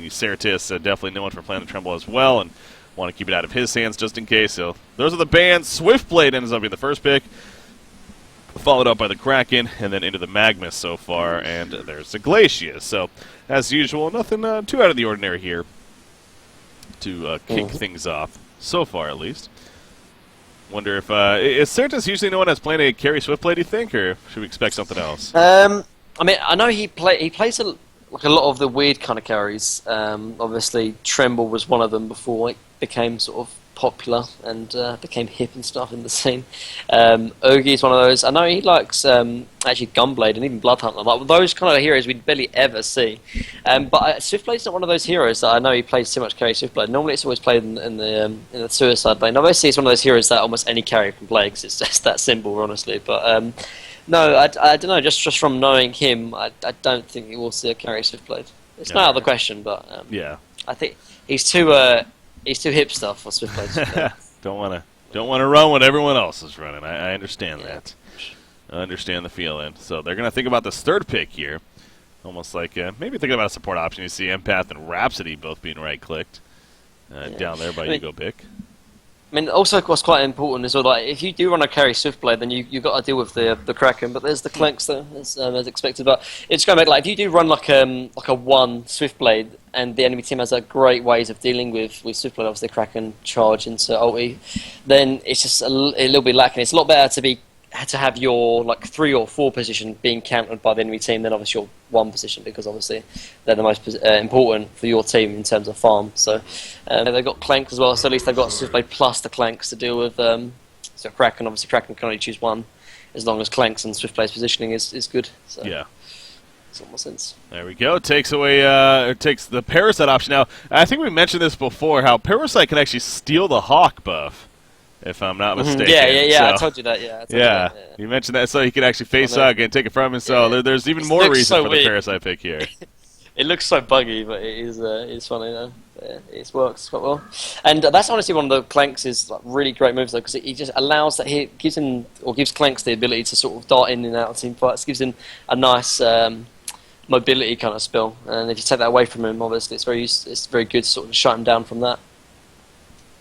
Certis definitely known for playing the Tremble as well, and want to keep it out of his hands just in case. So those are the bands. Swiftblade ends up being the first pick, followed up by the Kraken, and then into the Magnus so far, and there's the Glacius. So, as usual, nothing too out of the ordinary here to kick things off, so far at least. Wonder if, is Certis usually known as playing a carry Swiftblade, do you think, or should we expect something else? I mean, I know he plays like a lot of the weird kind of carries. Obviously, Tremble was one of them before it became sort of popular and became hip and stuff in the scene. Ogi is one of those. I know he likes actually Gunblade and even Bloodhunter, like those kind of heroes we'd barely ever see. But Swiftblade's not one of those heroes that I know he plays too much carry Swiftblade. Normally it's always played in the Suicide lane. Obviously it's one of those heroes that almost any carrier can play because it's just that simple, honestly. But no, I don't know. Just from knowing him, I don't think you will see a carry Swiftblade. It's not out of the question, but yeah, I think he's too hip stuff for Swiftblade. don't want to run what everyone else is running. I understand that. I understand the feeling. So they're gonna think about this third pick here, almost like maybe thinking about a support option. You see Empath and Rhapsody both being right-clicked down there by Ego Pick. I mean, also what's quite important is, like, if you do run a carry Swiftblade, then you've got to deal with the Kraken. But there's the Clanks though, as expected. But it's going to make, like, if you do run like a one Swiftblade, and the enemy team has great ways of dealing with Swiftblade, obviously Kraken charge into ulti, then it's just a little bit lacking. It's a lot better to have your like 3 or 4 position being countered by the enemy team than obviously your 1 position, because obviously they're the most important for your team in terms of farm. So they've got Clank as well, so at least they've got Swiftblade plus the Clanks to deal with. So Kraken, obviously Kraken can only choose 1 as long as Clanks and Swiftblade's positioning is good. So yeah. Makes more sense. There we go. Takes away, takes the Parasite option. Now, I think we mentioned this before, how Parasite can actually steal the Hawk buff, if I'm not mistaken. Yeah. So, I told you that. Yeah. You mentioned that, so he can actually face Hawk and take it from him. So there's even more reason for the Parasite pick here. It looks so buggy, but it is it's funny though. Yeah, it works quite well, and that's honestly one of the Clanks' like, really great moves though, because he just allows that he gives Clanks the ability to sort of dart in and out of team fights, gives him a nice mobility kind of spell, and if you take that away from him, obviously it's very good to sort of shut him down from that.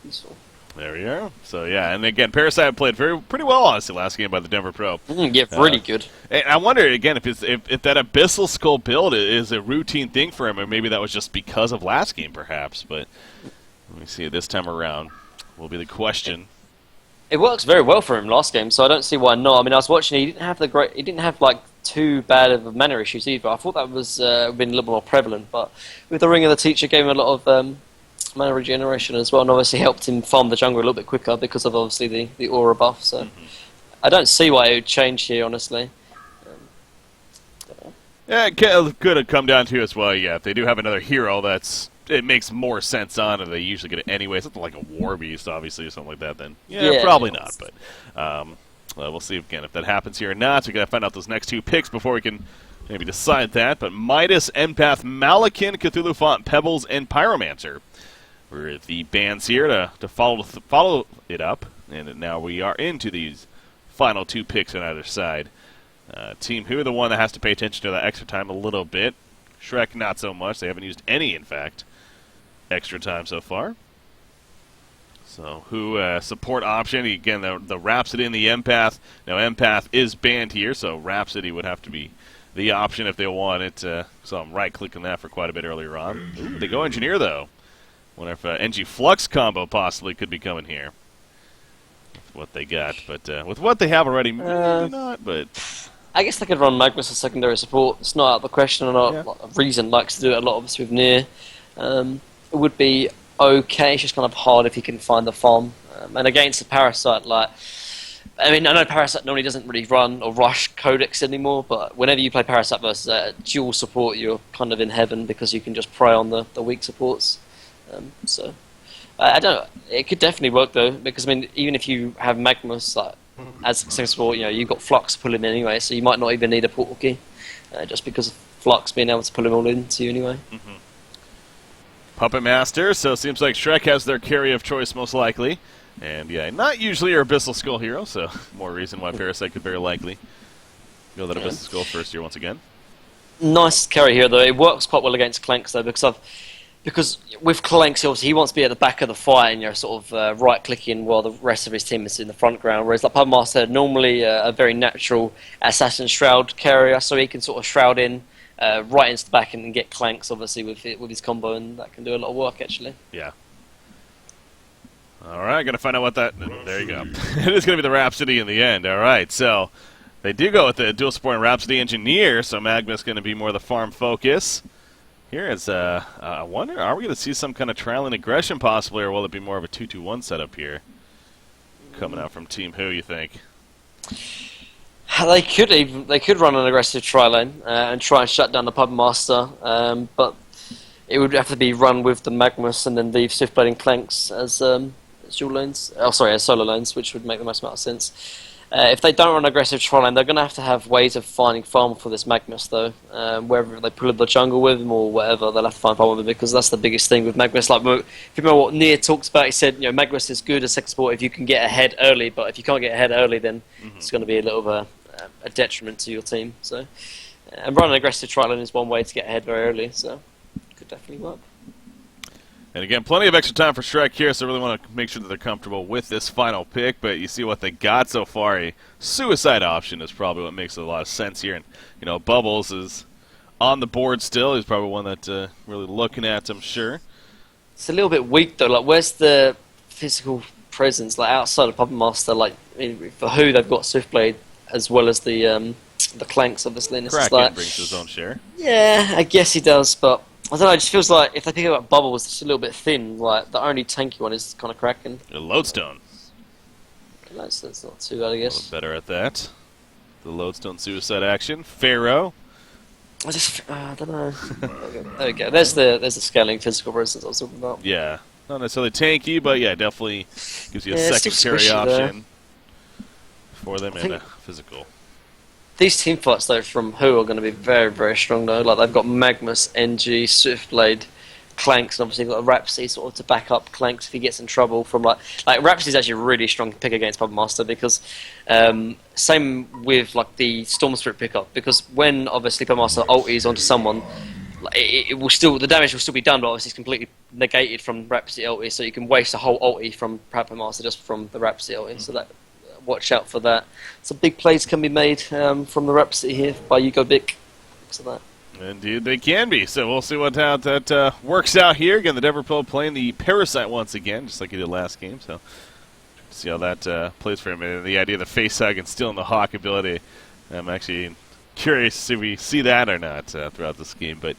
Useful. There we are. So yeah, and again, Parasite played pretty well honestly last game by the Denver Pro. Yeah, really good. And I wonder again if that Abyssal Skull build is a routine thing for him, or maybe that was just because of last game, perhaps. But let me see, this time around will be the question. It works very well for him last game, so I don't see why not. I mean, I was watching; he didn't have like too bad of mana issues either. I thought that was been a little more prevalent, but with the Ring of the Teacher, gave him a lot of mana regeneration as well, and obviously helped him farm the jungle a little bit quicker because of obviously the aura buff. So I don't see why it would change here, honestly. Yeah, it could have come down to as well. Yeah, if they do have another hero, it makes more sense on, and they usually get it anyway. Something like a War Beast, obviously, or something like that. Then yeah probably not. But we'll see again if that happens here or not. So we got to find out those next 2 picks before we can maybe decide that. But Midas, Empath, Malakin, Cthulhu Font, Pebbles, and Pyromancer were the bands here to follow it up. And now we are into these final 2 picks on either side. Team Who, the one that has to pay attention to that extra time a little bit. Shrek, not so much. They haven't used any, in fact, extra time so far. So Who, support option. Again, the Rhapsody and the Empath. Now, Empath is banned here, so Rhapsody would have to be the option if they want it. So I'm right-clicking that for quite a bit earlier on. Ooh, they go Engineer, though. Wonder if NG Flux combo possibly could be coming here. With what they got. But with what they have already, maybe not, but I guess they could run Magnus as secondary support. It's not out of the question, and Reason likes to do it a lot, obviously, with Nier. It would be okay. It's just kind of hard if you can find the farm. And against the Parasite, like, I mean, I know Parasite normally doesn't really run or rush Codex anymore, but whenever you play Parasite versus dual support, you're kind of in heaven because you can just prey on the weak supports. So I don't know. It could definitely work though, because I mean, even if you have Magnus like as successful, you've got Flux to pull him in anyway, so you might not even need a portal key, just because of Flux being able to pull him all into you anyway. Puppet Master, so it seems like Shrek has their carry of choice most likely. And yeah, not usually your Abyssal Skull hero, so more reason why Parasite could very likely go that Abyssal Skull first here once again. Nice carry here though. It works quite well against Clanks though, because because with Clanks, obviously he wants to be at the back of the fight and sort of right-clicking while the rest of his team is in the front ground. Whereas like Puppet Master, normally a very natural assassin shroud carrier, so he can sort of shroud in right into the back and get Clanks obviously with his combo, and that can do a lot of work actually. Yeah. All right, gonna find out what that. There you go. It is gonna be the Rhapsody in the end. All right, so they do go with the dual support and Rhapsody Engineer, so Magma's gonna be more the farm focus. Here is I wonder, are we gonna see some kind of trial and aggression possibly, or will it be more of a 2-2-1 setup here? Coming out from Team Who, you think? They could run an aggressive tri lane and try and shut down the Puppet Master, but it would have to be run with the Magnus and then leave Swiftblade and Clanks as dual lanes. Oh, sorry, as solo lanes, which would make the most amount of sense. If they don't run aggressive tri lane, they're going to have ways of finding farm for this Magnus, though. Wherever they pull in the jungle with him or whatever, they'll have to find farm with him, because that's the biggest thing with Magnus. Like, if you remember what Nier talks about, he said, Magnus is good as second support if you can get ahead early, but if you can't get ahead early, then it's going to be a little of a detriment to your team. So, and running aggressive tri lane is one way to get ahead very early, so it could definitely work. And again, plenty of extra time for Shrek here, so I really want to make sure that they're comfortable with this final pick. But you see what they got so far. A suicide option is probably what makes a lot of sense here. And, Bubbles is on the board still. He's probably one that really looking at, I'm sure. It's a little bit weak, though. Like, where's the physical presence? Like, outside of Puppet Master, like, for Who, they've got Swiftblade as well as the Clanks, obviously. And Kraken brings his own share. Yeah, I guess he does, but I don't know, it just feels like if they pick up Bubbles, it's a little bit thin. Like, the only tanky one is kind of Kraken. A Lodestone. That's not too bad, I guess. A little better at that. The Lodestone suicide action. Pharaoh. I don't know. There we go. There's the scaling physical presence I was talking about. Yeah. Not necessarily tanky, but yeah, definitely gives you a secondary option for them in a physical. These team fights, though, from Who are going to be very, very strong, though. Like, they've got Magnus, NG, Swiftblade, Clanks, and obviously they've got Rhapsody sort of to back up Clanks if he gets in trouble from, like Rhapsody's actually a really strong pick against Puppet Master, because same with, like, the Storm Spirit pickup, because when, obviously, Puppet Master ulties onto someone, like, it will still, the damage will still be done, but obviously it's completely negated from Rhapsody ulti, so you can waste a whole ulti from Puppet Master just from the Rhapsody ulti, so that... Watch out for that. Some big plays can be made from the Rhapsody here by Hugo Bick. Looks like that. Indeed, they can be. So we'll see how that works out here. Again, the Deverpil playing the Parasite once again, just like he did last game. So see how that plays for him. And the idea of the face hug and stealing the Hawk ability, I'm actually curious to see if we see that or not throughout this game. But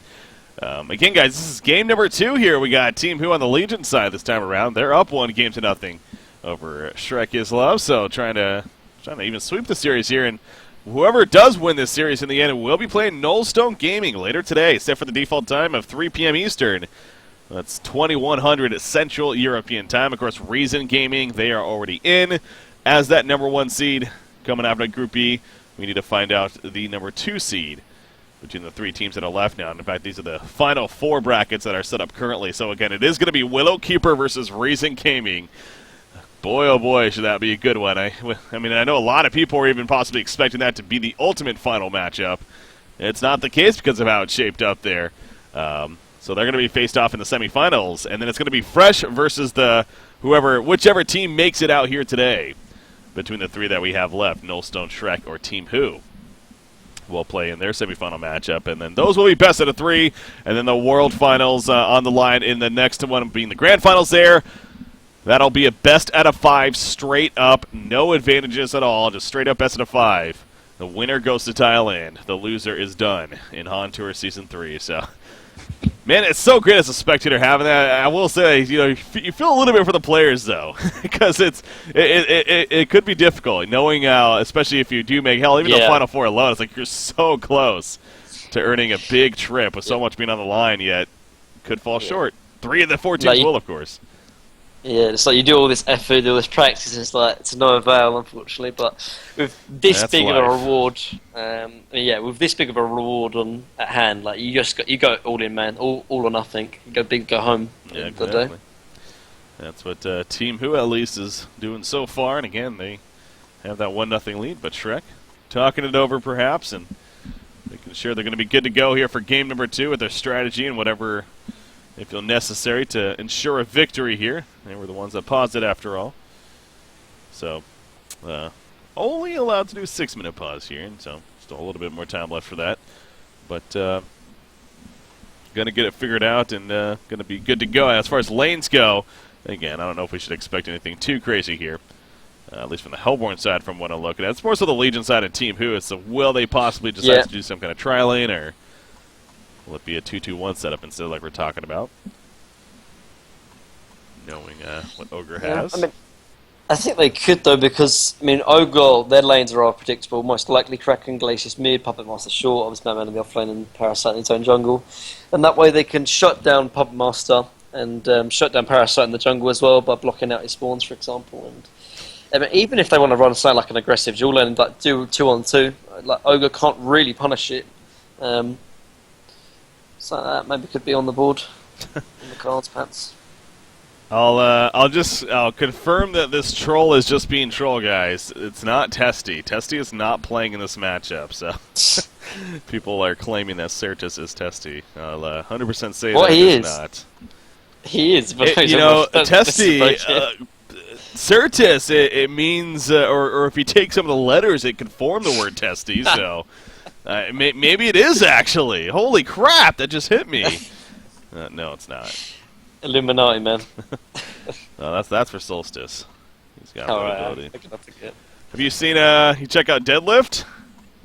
again, guys, this is game number 2 here. We got Team Who on the Legion side this time around. They're up 1-0 over Shrek is Love, so trying to even sweep the series here, and whoever does win this series in the end will be playing Nullstone Gaming later today, set for the default time of 3 p.m. Eastern. That's 2100 Central European time. Of course, Reason Gaming, they are already in as that number 1 seed coming out of Group B. We need to find out the number 2 seed between the 3 teams that are left now. And in fact, these are the final 4 brackets that are set up currently. So again, it is going to be Willow Keeper versus Reason Gaming. Boy, oh boy, should that be a good one. I mean, I know a lot of people were even possibly expecting that to be the ultimate final matchup. It's not the case because of how it's shaped up there. So they're going to be faced off in the semifinals, and then it's going to be Fresh versus whichever team makes it out here today. Between the 3 that we have left, Nullstone, Shrek, or Team Who will play in their semifinal matchup, and then those will be best out of 3, and then the World Finals on the line in the next one being the Grand Finals there. That'll be a best out of 5 straight up, no advantages at all, just straight up best out of 5. The winner goes to Thailand. The loser is done in Han Tour Season 3. So, man, it's so great as a spectator having that. I will say, you feel a little bit for the players, though, because it could be difficult, knowing how, especially if you do make, hell, even the Final 4 alone, it's like you're so close to earning a big trip with so much being on the line, yet could fall short. 3 of the 4 teams will, of course. Yeah, it's like you do all this effort, all this practice, and it's no avail, unfortunately. But with this big of a reward, with this big of a reward at hand, like you go all in, man, all or nothing. You go big, go home. Yeah, exactly. That's what Team Who at least is doing so far. And again, they have that 1-0 lead. But Shrek talking it over, perhaps, and making sure they're going to be good to go here for game number 2 with their strategy and whatever they feel necessary to ensure a victory here. They were the ones that paused it after all. So, only allowed to do a 6-minute pause here, and so still a little bit more time left for that. But going to get it figured out and going to be good to go. As far as lanes go, again, I don't know if we should expect anything too crazy here. At least from the Hellborn side, from what I look at. It's more so the Legion side and Team Who. So will they possibly decide to do some kind of tri-lane, or will it be a 2-2-1 setup instead of like we're talking about? Knowing what Ogre has. I mean, I think they could, though, because, I mean, Ogre, their lanes are all predictable. Most likely Kraken, Glacius mid, Puppet Master short, obviously Madman in the offlane, and Parasite in its own jungle. And that way they can shut down Puppet Master and shut down Parasite in the jungle as well by blocking out his spawns, for example. And I mean, even if they want to run something like an aggressive dual lane and like do 2-on-2, like Ogre can't really punish it. So that maybe could be on the board in the cards, perhaps. I'll confirm that this troll is just being troll, guys. It's not Testy. Testy is not playing in this matchup, so people are claiming that Certus is Testy. I'll 100% say that he is not. He is, but Testy, Certus, it means, or if you take some of the letters, it could form the word Testy, so maybe it is actually. Holy crap, that just hit me. No, it's not. Illuminati, man. No, that's for Solstice. He's got mobility. Have you seen, you check out Deadlift?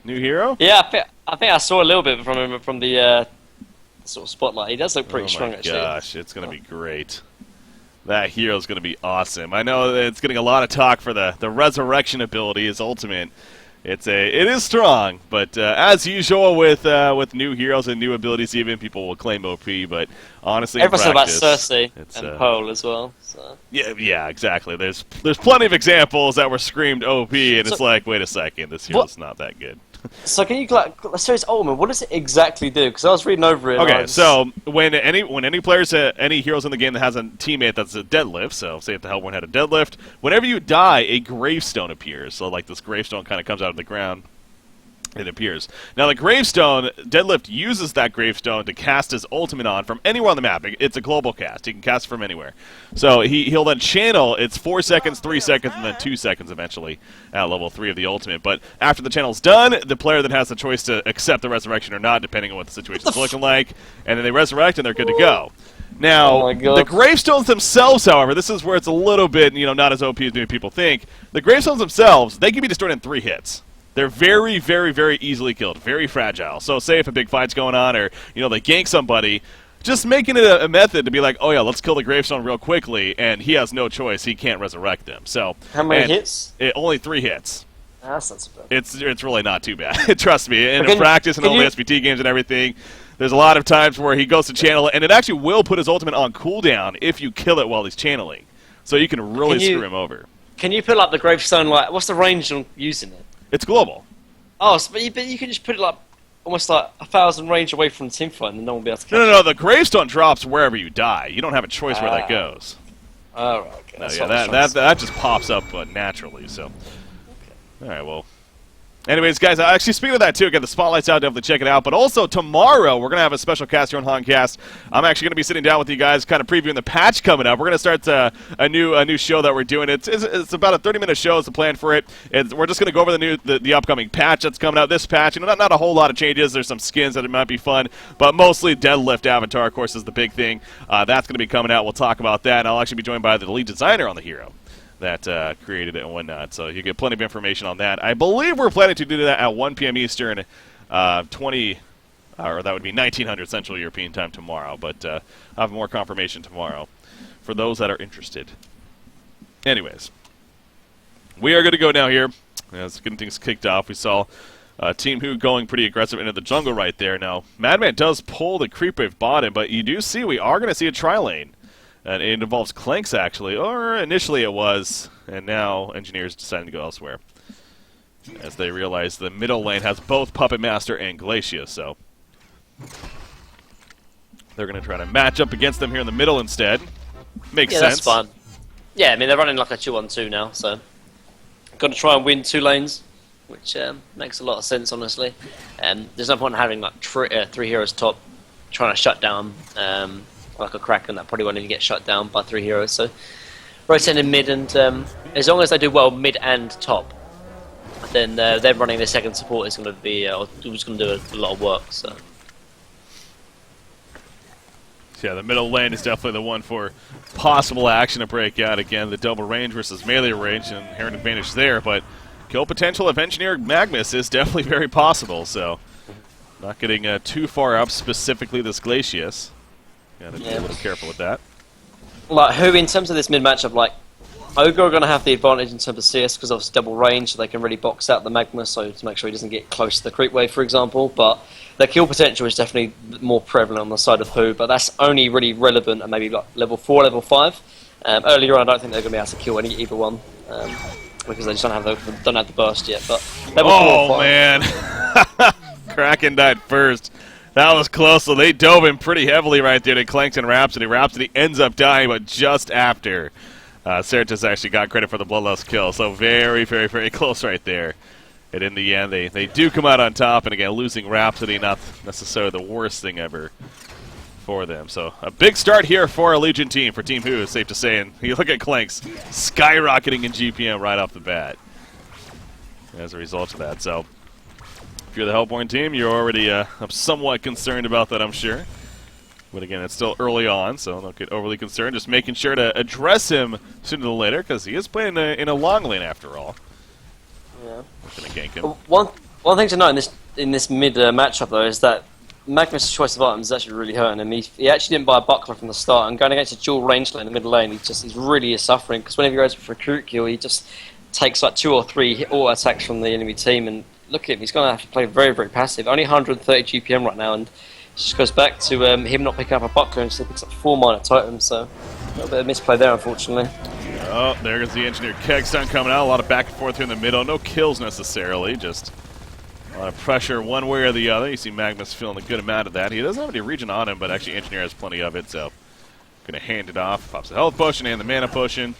New hero? Yeah, I think I saw a little bit from him from the sort of spotlight. He does look pretty strong, actually. Oh my gosh, it's going to be great. That hero's going to be awesome. I know that it's getting a lot of talk for the resurrection ability, his ultimate. It is strong, but as usual with new heroes and new abilities, even people will claim OP. But honestly, everyone's in about practice, Cersei and Pole as well. So. Yeah, exactly. There's plenty of examples that were screamed OP, and it's like, wait a second, this hero's not that good. So can you Cersei's ultimate? What does it exactly do? Because I was reading over it. Okay, so when any players, any heroes in the game that has a teammate that's a deadlift, so say if the Hellborn had a deadlift, whenever you die, a gravestone appears. So like this gravestone kind of comes out of the ground. It appears. Now, the gravestone, Deadlift uses that gravestone to cast his ultimate on from anywhere on the map. It's a global cast. He can cast from anywhere. So he'll then channel. It's 4 seconds, 3 seconds, and then 2 seconds eventually at level 3 of the ultimate. But after the channel's done, the player then has the choice to accept the resurrection or not, depending on what the situation's looking like. And then they resurrect, and they're good to go. Now, the gravestones themselves, however, this is where it's a little bit, not as OP as maybe people think. The gravestones themselves, they can be destroyed in 3 hits. They're very, very, very easily killed, very fragile. So say if a big fight's going on or, they gank somebody, just making it a method to be like, oh yeah, let's kill the gravestone real quickly, and he has no choice. He can't resurrect them. So how many hits? Only 3 hits. That's not so bad. It's really not too bad. Trust me. And in practice and all the SPT games and everything, there's a lot of times where he goes to channel it, and it actually will put his ultimate on cooldown if you kill it while he's channeling. So you can really screw him over. Can you put up the gravestone, what's the range on using it? It's global. Oh, but you can just put it almost 1,000 range away from teamfight, and no one will be able to catch it. No. The gravestone drops wherever you die. You don't have a choice where that goes. Oh, right, okay. That just pops up naturally. So, all right, well. Anyways, guys, actually, speaking of that, too, again, the spotlight's out, definitely check it out. But also, tomorrow, we're going to have a special cast here on Honcast. I'm actually going to be sitting down with you guys, kind of previewing the patch coming up. We're going to start a new show that we're doing. It's about a 30-minute show is the plan for it. We're just going to go over the upcoming patch that's coming out. This patch, not a whole lot of changes. There's some skins that it might be fun. But mostly Deadlift Avatar, of course, is the big thing. That's going to be coming out. We'll talk about that. And I'll actually be joined by the lead designer on the hero that created it and whatnot. So you get plenty of information on that. I believe we're planning to do that at 1 p.m. Eastern, or that would be 1900 Central European time tomorrow. But I'll have more confirmation tomorrow for those that are interested. Anyways, we are going to go now here. Let's get things kicked off. We saw Team Who going pretty aggressive into the jungle right there. Now, Madman does pull the creep wave bottom, but you do see we are going to see a tri-lane. And it involves Clanks, actually, or initially it was, and now Engineers deciding to go elsewhere. As they realize the middle lane has both Puppet Master and Glacia, so they're going to try to match up against them here in the middle instead. Makes sense. Yeah, that's fun. Yeah, I mean, they're running like a 2-on-2 now, so got to try and win 2 lanes, which makes a lot of sense, honestly. There's no point in having like 3 heroes top trying to shut down like a Kraken, that probably won't even get shut down by 3 heroes. So rotating mid, and as long as they do well mid and top, then them running their second support is going to be just going to do a lot of work. So yeah, the middle lane is definitely the one for possible action to break out. Again, the double range versus melee range, and inherent advantage there, but kill potential of Engineer Magnus is definitely very possible, so not getting too far up, specifically this Glacius. Gotta be a little careful with that. Like, who, in terms of this mid matchup, like, Ogre are going to have the advantage in terms of CS because obviously double range, so they can really box out the Magnus, so to make sure he doesn't get close to the creep wave, for example. But their kill potential is definitely more prevalent on the side of Who, but that's only really relevant at maybe like level 4, level 5. Earlier on, I don't think they're going to be able to kill either one because they just don't have the burst yet. But level 4 or 5. Man, Kraken died first. That was close, so they dove in pretty heavily right there to Clanks and Rhapsody. Rhapsody ends up dying, but just after. Certus actually got credit for the Bloodlust kill, so very, very, very close right there. And in the end, they do come out on top, and again, losing Rhapsody, not necessarily the worst thing ever for them. So a big start here for a Legion team, for Team Who, is safe to say. And you look at Clanks skyrocketing in GPM right off the bat as a result of that. So if you're the Hellborn team, you're already somewhat concerned about that, I'm sure. But again, it's still early on, so don't get overly concerned. Just making sure to address him sooner than later, because he is playing in a long lane after all. Yeah. Gonna gank him. One thing to note in this mid matchup though is that Magnus' choice of items is actually really hurting him. He actually didn't buy a buckler from the start, and going against a dual range lane in the middle lane, he's really suffering, because whenever he goes for a recruit kill, he just takes like 2 or 3 auto attacks from the enemy team, and look at him, he's going to have to play very, very passive. Only 130 GPM right now, and it just goes back to him not picking up a buckler, and just picks up 4 minor totems, so a little bit of misplay there, unfortunately. Oh, there goes the Engineer Keg stun coming out. A lot of back and forth here in the middle. No kills necessarily, just a lot of pressure one way or the other. You see Magnus feeling a good amount of that. He doesn't have any regen on him, but actually Engineer has plenty of it, so going to hand it off. Pops the health potion and the mana potion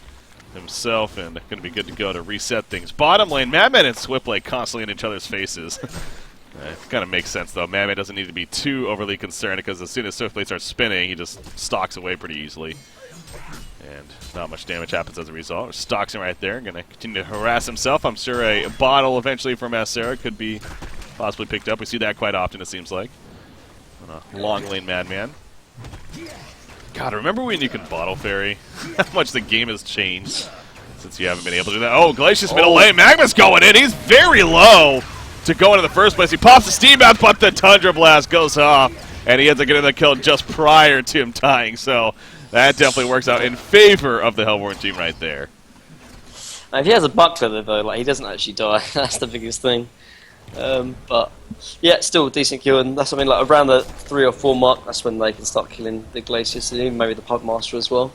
himself, and going to be good to go to reset things. Bottom lane, Madman and Swiftblade constantly in each other's faces. It kind of makes sense, though. Madman doesn't need to be too overly concerned, because as soon as Swiftblade starts spinning, he just stalks away pretty easily. And not much damage happens as a result. Stalks him right there. Going to continue to harass himself. I'm sure a bottle eventually from Acera could be possibly picked up. We see that quite often, it seems like. On a long lane Madman. God, remember when you could bottle fairy? How much the game has changed since you haven't been able to do that. Oh, Glacius middle lane. Magma's going in. He's very low to go into the first place. He pops the steam out, but the Tundra Blast goes off, and he ends up getting the kill just prior to him dying. So that definitely works out in favor of the Hellborn team right there. Now, if he has a buckler, though, like, he doesn't actually die. That's the biggest thing. But yeah, still a decent kill, and that's something like around the 3 or 4 mark. That's when they can start killing the Glacius, and even maybe the Pugmaster as well.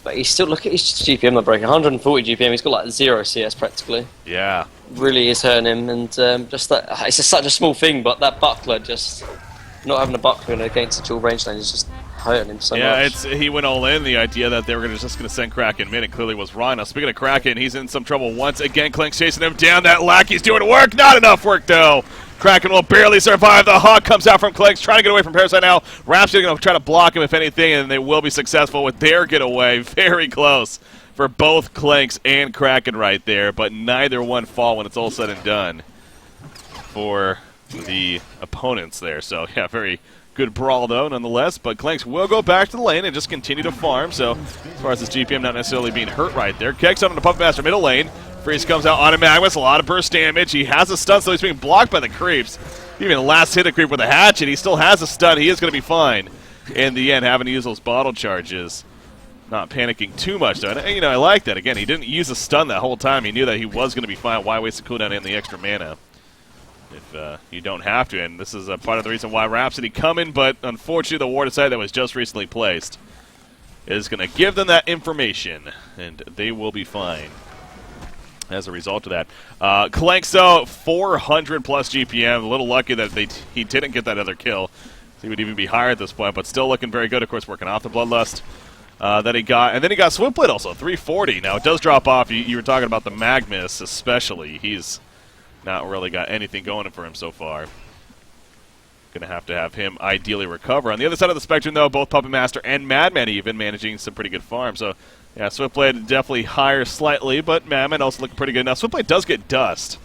But he's still, look at his GPM, the break, 140 GPM. He's got like 0 CS practically. Yeah, really is hurting him, and just that it's just such a small thing, but that buckler, just not having a buckler against a dual range lane is just hurting him so much. Yeah, he went all in. The idea that they were just going to send Kraken mid, and clearly was wrong. Now, speaking of Kraken, he's in some trouble once again. Clink's chasing him down. That Lackey's doing work. Not enough work, though. Kraken will barely survive. The Hawk comes out from Clinks, trying to get away from Parasite now. Rhapsody going to try to block him, if anything, and they will be successful with their getaway. Very close for both Clinks and Kraken right there, but neither one fall when it's all said and done for the opponents there. So, yeah, very good brawl, though, nonetheless. But Clanks will go back to the lane and just continue to farm. So, as far as his GPM not necessarily being hurt right there. Keg's on the Puppetmaster middle lane. Freeze comes out on a Magnus. A lot of burst damage. He has a stun, so he's being blocked by the creeps. Even last hit a creep with a hatchet. He still has a stun. He is going to be fine in the end, having to use those bottle charges. Not panicking too much, though. And, you know, I like that. Again, he didn't use a stun that whole time. He knew that he was going to be fine. Why waste the cooldown and the extra mana if you don't have to? And this is part of the reason why Rhapsody coming, but unfortunately the ward aside that was just recently placed is going to give them that information, and they will be fine as a result of that. Clank, though, 400 plus GPM. A little lucky that he didn't get that other kill. He would even be higher at this point, but still looking very good. Of course, working off the Bloodlust that he got. And then he got Swiftblade also, 340. Now, it does drop off. You were talking about the Magnus especially. He's not really got anything going for him so far. Going to have him ideally recover. On the other side of the spectrum, though, both Puppet Master and Madman even managing some pretty good farm. So, yeah, Swiftblade definitely higher slightly, but Madman also looking pretty good. Now, Swiftblade does get dust.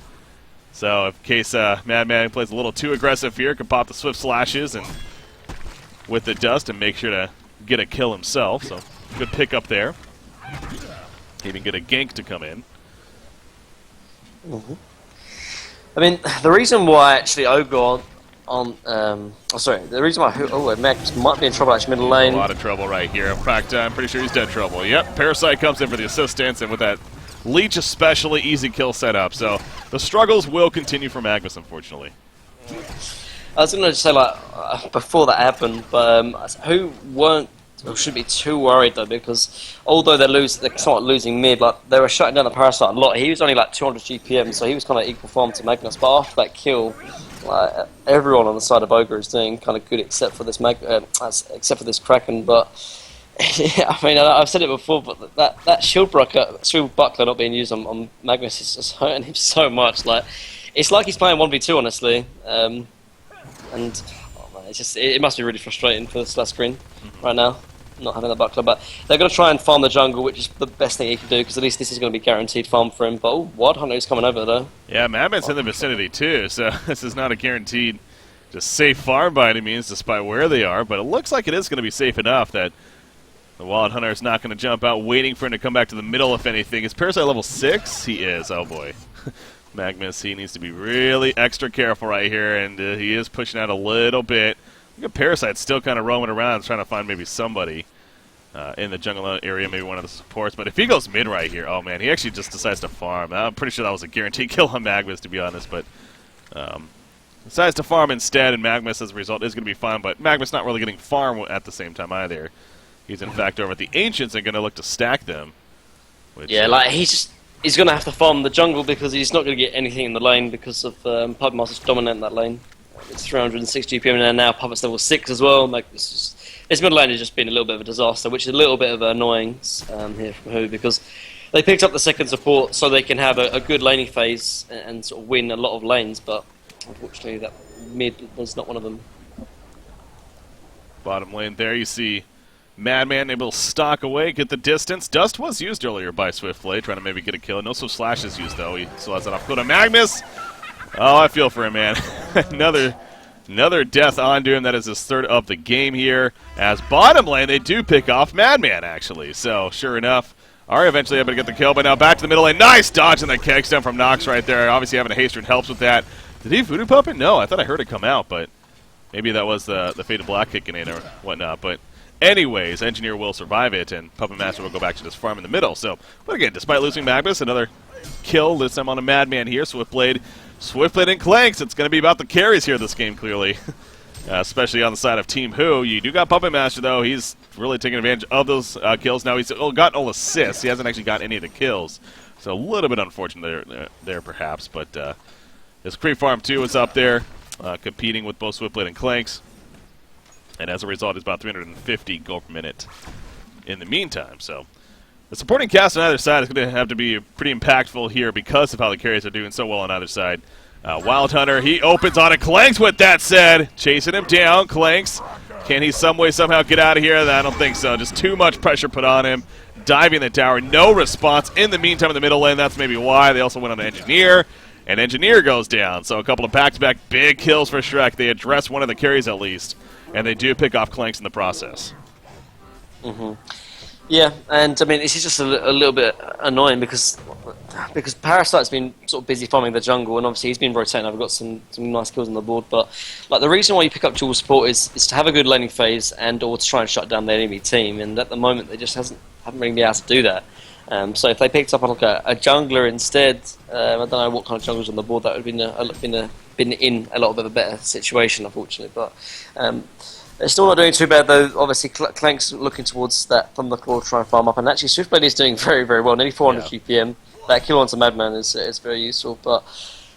So, in case Madman plays a little too aggressive here, can pop the Swift Slashes and with the dust and make sure to get a kill himself. So, good pick up there. Even get a gank to come in. Mm-hmm. I mean, the reason why actually Ogre the reason why Max might be in trouble actually middle lane. A lot of trouble right here. In fact, I'm pretty sure he's dead trouble. Yep, Parasite comes in for the assistance, and with that Leech especially, easy kill setup. So the struggles will continue for Magnus, unfortunately. I was going to say, like, before that happened, but who should be too worried, though, because although they're somewhat losing mid, like, they were shutting down the Parasite a lot. He was only like 200 GPM, so he was kind of equal form to Magnus, but after that kill, everyone on the side of Ogre is doing kind of good except for this Kraken. But yeah, I mean, I've said it before, but that shield buckler not being used on Magnus is just hurting him so much. Like, it's like he's playing 1v2, honestly. And oh man, it must be really frustrating for this last screen right now, not having the buckler. But they're going to try and farm the jungle, which is the best thing he can do, because at least this is going to be guaranteed farm for him. But Wild Hunter is coming over though. Yeah, Madman's in the vicinity too, so this is not a guaranteed just safe farm by any means, despite where they are. But it looks like it is going to be safe enough that the Wild Hunter is not going to jump out, waiting for him to come back to the middle. If anything, is Parasite level 6? He is. Oh boy. Magnus, he needs to be really extra careful right here, and he is pushing out a little bit. Look at Parasite still kind of roaming around, trying to find maybe somebody in the jungle area, maybe one of the supports. But if he goes mid right here, oh man, he actually just decides to farm. I'm pretty sure that was a guaranteed kill on Magnus, to be honest, but decides to farm instead, and Magnus, as a result, is going to be fine. But Magnus not really getting farm at the same time either. He's, in fact, over at the Ancients and going to look to stack them. Which, yeah, like, he's going to have to farm the jungle because he's not going to get anything in the lane because of Puppet Master's dominant that lane. It's 306 GPM and now Puppet's level 6 as well. Like, this middle lane has just been a little bit of a disaster, which is a little bit of annoyance here from Who, because they picked up the second support so they can have a good laning phase and sort of win a lot of lanes, but unfortunately that mid was not one of them. Bottom lane there, you see Madman able to stalk away, get the distance. Dust was used earlier by Swiftblade, trying to maybe get a kill. No Swift Slash is used, though. He still has that off. Go to Magnus! Oh, I feel for him, man. Another death onto him. That is his third of the game here. As bottom lane, they do pick off Madman, actually. So, sure enough, are eventually able to get the kill. But now back to the middle lane. Nice dodge in the keg stem from Nox right there. Obviously, having a Haster helps with that. Did he voodoo pump it? No, I thought I heard it come out, but maybe that was the Fate of Black kicking in or whatnot. But anyways, Engineer will survive it, and Puppet Master will go back to this farm in the middle. So, but again, despite losing Magnus, another kill, this time on a Madman here. Swiftblade and Clanks. It's going to be about the carries here this game, clearly. Especially on the side of Team Who. You do got Puppet Master, though. He's really taking advantage of those kills. Now he's got all assists. He hasn't actually got any of the kills. So a little bit unfortunate there perhaps. But his Creep Farm, too, is up there, competing with both Swiftblade and Clanks. And as a result, it's about 350 gold per minute in the meantime. So the supporting cast on either side is going to have to be pretty impactful here because of how the carries are doing so well on either side. Wild Hunter, he opens on it. Clanks, with that said, chasing him down. Clanks, can he some way somehow get out of here? I don't think so. Just too much pressure put on him. Diving the tower, no response. In the meantime, in the middle lane, that's maybe why. They also went on the Engineer, and Engineer goes down. So a couple of back-to-back big kills for Shrek. They address one of the carries at least, and they do pick off Clanks in the process. Mm-hmm. Yeah, and I mean, this is just a little bit annoying because Parasite's been sort of busy farming the jungle, and obviously he's been rotating. I've got some nice kills on the board, but like the reason why you pick up dual support is to have a good laning phase and or to try and shut down the enemy team. And at the moment, they just haven't really been able to do that. So if they picked up like a jungler instead, I don't know what kind of junglers on the board, that would have been in a lot of a better situation, unfortunately. But they're still not doing too bad, though. Obviously, Clank's looking towards that Thunderclaw to try and farm up. And actually, Swiftblade is doing very, very well. Nearly 400 GPM. That kill onto Madman is very useful. But,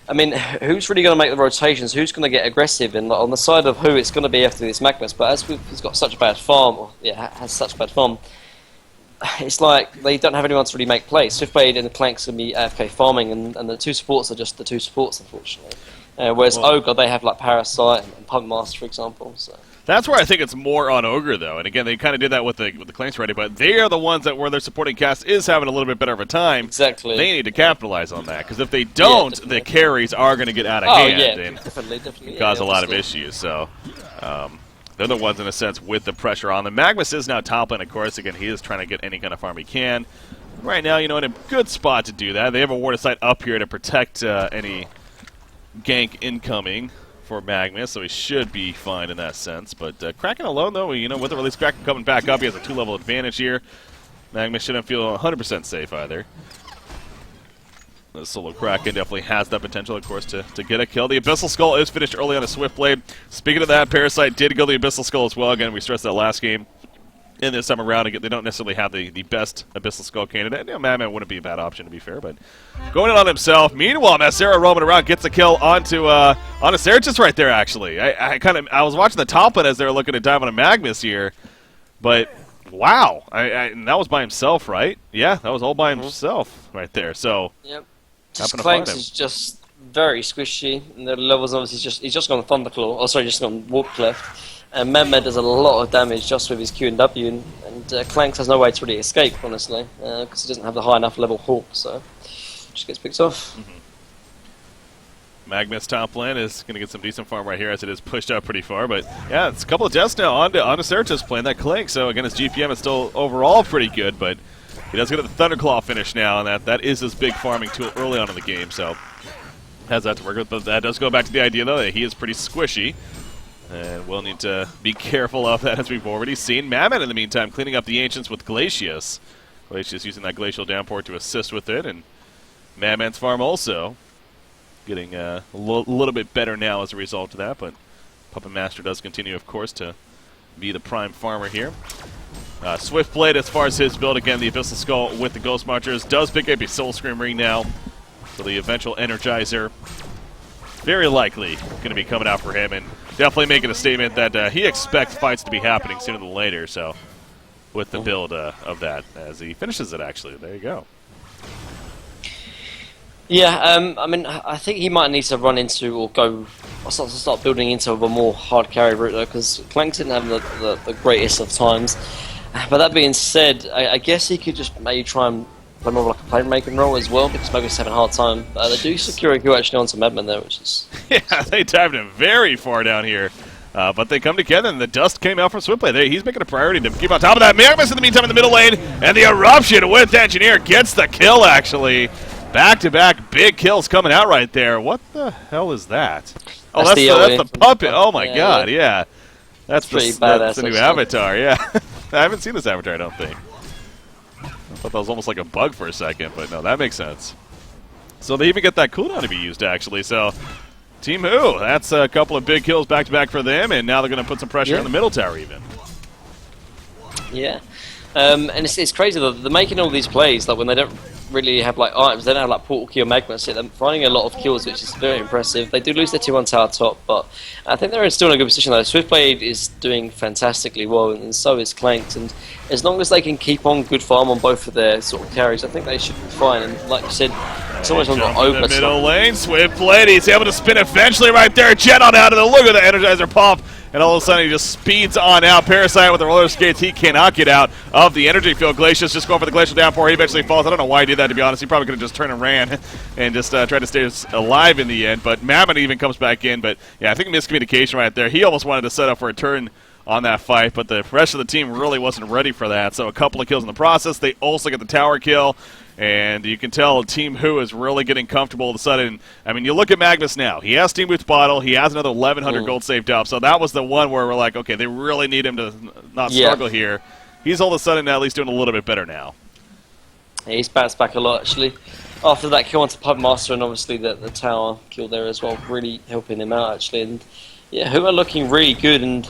I mean, who's really going to make the rotations? Who's going to get aggressive? And on the side of Who, it's going to be after this Magnus. But as he's got such a bad farm, has such a bad farm, it's like they don't have anyone to really make plays. Swiftblade and the Clanks going to be AFK farming, and the two supports are just the two supports, unfortunately. Whereas Ogre, they have like Parasite and Pump Master, for example. So. That's where I think it's more on Ogre, though. And again, they kind of did that with the Clanks already, but they are the ones that where their supporting cast is having a little bit better of a time. Exactly. They need to capitalize on that, because if they don't, the carries are going to get out of hand and definitely. cause a lot of issues. So they're the ones, in a sense, with the pressure on them. Magnus is now top lane, of course. Again, he is trying to get any kind of farm he can. Right now, in a good spot to do that. They have a ward of sight up here to protect any gank incoming for Magnus, so he should be fine in that sense. But Kraken alone, though, with the release Kraken coming back up, he has a 2-level advantage here. Magnus shouldn't feel 100% safe either. The solo Kraken definitely has that potential, of course, to get a kill. The Abyssal Skull is finished early on a Swift Blade. Speaking of that, Parasite did go the Abyssal Skull as well. Again, we stressed that last game. In this time around, again, they don't necessarily have the best Abyssal Skull candidate. Madman wouldn't be a bad option, to be fair, but going in on himself. Meanwhile, Masera roaming around gets a kill onto Sergius right there, actually. I was watching the top lane as they were looking to dive on a Magnus here, but wow. And that was by himself, right? Yeah, that was all by himself right there. So, yep. Just Clanks is just very squishy, and the levels obviously he's just gone Thunderclaw. Oh, sorry, just gone Warp Cleft. And Madman does a lot of damage just with his Q and W, and Clanks has no way to really escape, honestly, because he doesn't have the high enough level Hawk, so just gets picked off. Magnus top lane is going to get some decent farm right here as it is pushed out pretty far, but yeah, it's a couple of deaths now on to Sergius playing that Clank, so again, his GPM is still overall pretty good, but he does get the Thunderclaw finish now, and that is his big farming tool early on in the game, so has that to work with, but that does go back to the idea, though, that he is pretty squishy. And we'll need to be careful of that, as we've already seen. Madman, in the meantime, cleaning up the Ancients with Glacius. Glacius using that Glacial Downpour to assist with it. And Madman's farm also getting a little bit better now as a result of that. But Puppet Master does continue, of course, to be the prime farmer here. Swift Blade, as far as his build, again, the Abyssal Skull with the Ghost Marchers, does pick up a Soul Scream Ring now. So the eventual Energizer, very likely going to be coming out for him, and definitely making a statement that he expects fights to be happening sooner than later, so with the build of that as he finishes it, actually. There you go. Yeah, I mean, I think he might need to run into or start building into a more hard carry route, though, because Clanks didn't have the greatest of times. But that being said, I guess he could just maybe try and play more like a playmaking role as well, because Magnus is having a hard time. They do secure a Q actually onto Madman there, which is... Yeah, they dived him very far down here. But they come together, and the dust came out from Swiftplay. He's making a priority to keep on top of that. Magnus in the meantime in the middle lane, and the Eruption with Engineer gets the kill, actually. Back-to-back big kills coming out right there. What the hell is that? Oh, that's the puppet. Oh, my God, yeah. That's the new avatar, yeah. I haven't seen this avatar, I don't think. I thought that was almost like a bug for a second, but no, that makes sense. So they even get that cooldown to be used, actually. So Team Who, that's a couple of big kills back-to-back for them, and now they're going to put some pressure on the middle tower even. Yeah. And it's crazy, though. They're making all these plays, like when they don't really have like items, they don't have like portal key or magma, so they're finding a lot of kills, which is very impressive. They do lose their 2-1 tower top, but I think they're still in a good position, though. Swiftblade is doing fantastically well, and so is Clanks, and as long as they can keep on good farm on both of their sort of carries, I think they should be fine. And like you said, someone's on the over the middle lane. Swiftblade, he's able to spin eventually right there. Jet on out of the look at the Energizer pop. And all of a sudden, he just speeds on out. Parasite with the roller skates. He cannot get out of the energy field. Glacius just going for the glacial downpour. He eventually falls. I don't know why he did that, to be honest. He probably could have just turned and ran and just tried to stay alive in the end. But Madman even comes back in. But, yeah, I think miscommunication right there. He almost wanted to set up for a turn on that fight, but the rest of the team really wasn't ready for that. So a couple of kills in the process. They also get the tower kill. And you can tell Team Who is really getting comfortable all of a sudden. I mean, you look at Magnus now. He has Team Boots Bottle. He has another 1,100 gold saved up. So that was the one where we're like, okay, they really need him to not struggle here. He's all of a sudden at least doing a little bit better now. Yeah, he's bounced back a lot, actually. After that kill onto Pub Master and obviously the tower kill there as well, really helping him out, actually. And yeah, Who are looking really good, and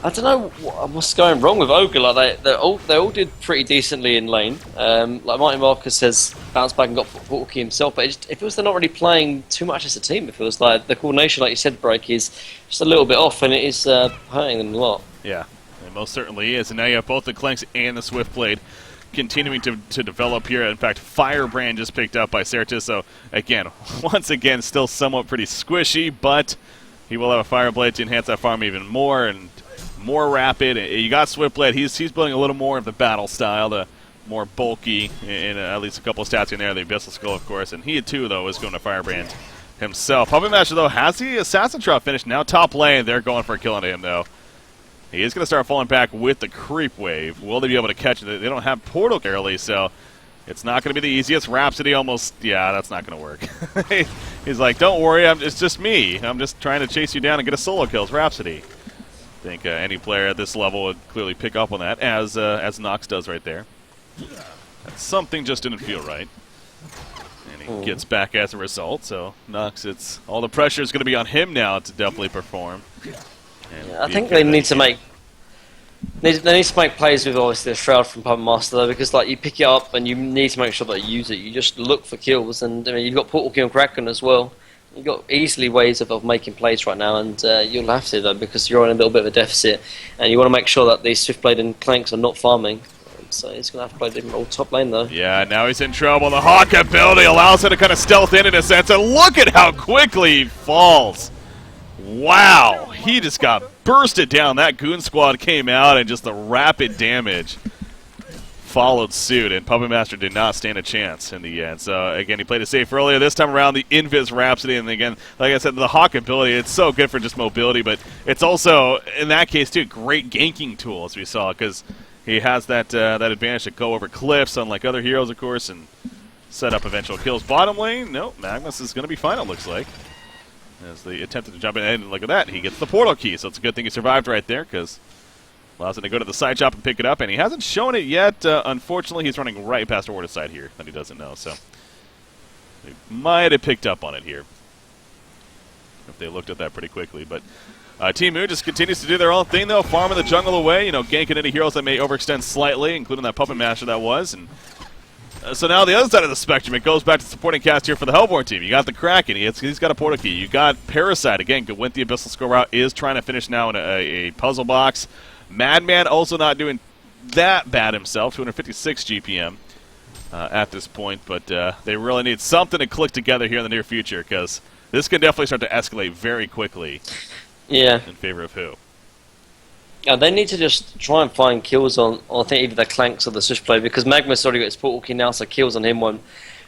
I don't know what's going wrong with Ogre. Like they all did pretty decently in lane. Like Martin Marcus has bounced back and got portal key himself, but it feels they're not really playing too much as a team. It feels like the coordination, like you said, Break, is just a little bit off, and it is hurting them a lot. Yeah, it most certainly is. And now you have both the Clanks and the Swiftblade continuing to develop here. In fact, Firebrand just picked up by Certus, so again, once again, still somewhat pretty squishy, but he will have a Fireblade to enhance that farm even more and more rapid. You got Swiftblade. He's building a little more of the battle style, the more bulky, in at least a couple of stats in there. The Abyssal Skull, of course, and he too, though, is going to Firebrand himself. Puppet Master, though, has the Assassin Trap finished. Now top lane, they're going for a kill on him, though. He is going to start falling back with the creep wave. Will they be able to catch it? They don't have portal early, so it's not going to be the easiest. Rhapsody almost, yeah, that's not going to work. He's like, don't worry, it's just me. I'm just trying to chase you down and get a solo kill. It's Rhapsody. I think any player at this level would clearly pick up on that, as Nox does right there. Something just didn't feel right. And he gets back as a result, so Nox, it's all the pressure is going to be on him now to definitely perform. Yeah, I think they need to make they need to make plays with obviously the Shroud from Puppet Master, though, because like you pick it up and you need to make sure that you use it. You just look for kills, and I mean, you've got Portal Key and Kraken as well. You've got easily ways of making plays right now, and you'll have to, though, because you're on a little bit of a deficit, and you want to make sure that these Swiftblade and Clanks are not farming. So he's going to have to play a different old top lane, though. Yeah, now he's in trouble. The Hawk ability allows him to kind of stealth in a sense, and look at how quickly he falls. Wow, he just got bursted down. That Goon Squad came out, and just the rapid damage followed suit, and Puppet Master did not stand a chance in the end. So, again, he played it safe earlier. This time around, the Invis Rhapsody, and again, like I said, the Hawk ability, it's so good for just mobility, but it's also, in that case, too, great ganking tool, as we saw, because he has that advantage to go over cliffs, unlike other heroes, of course, and set up eventual kills. Bottom lane, no, Magnus is going to be fine, it looks like, as they attempted to jump in, and look at that, he gets the portal key, so it's a good thing he survived right there, because allows him to go to the side shop and pick it up, and he hasn't shown it yet. Unfortunately, he's running right past Orta's side here that he doesn't know, so they might have picked up on it here if they looked at that pretty quickly. But Team Moon just continues to do their own thing, though, farming the jungle away, ganking any heroes that may overextend slightly, including that Puppet Master that was. And so now the other side of the spectrum, it goes back to supporting cast here for the Hellborn team. You got the Kraken, he's got a portal key. You got Parasite, again, went the Abyssal Skull route, is trying to finish now in a puzzle box. Madman also not doing that bad himself, 256 GPM at this point, but they really need something to click together here in the near future, because this can definitely start to escalate very quickly. Yeah. In favor of who? Yeah, they need to just try and find kills on I think either the Clanks or the Switchblade, because Magma's already got his portal key now, so kills on him won't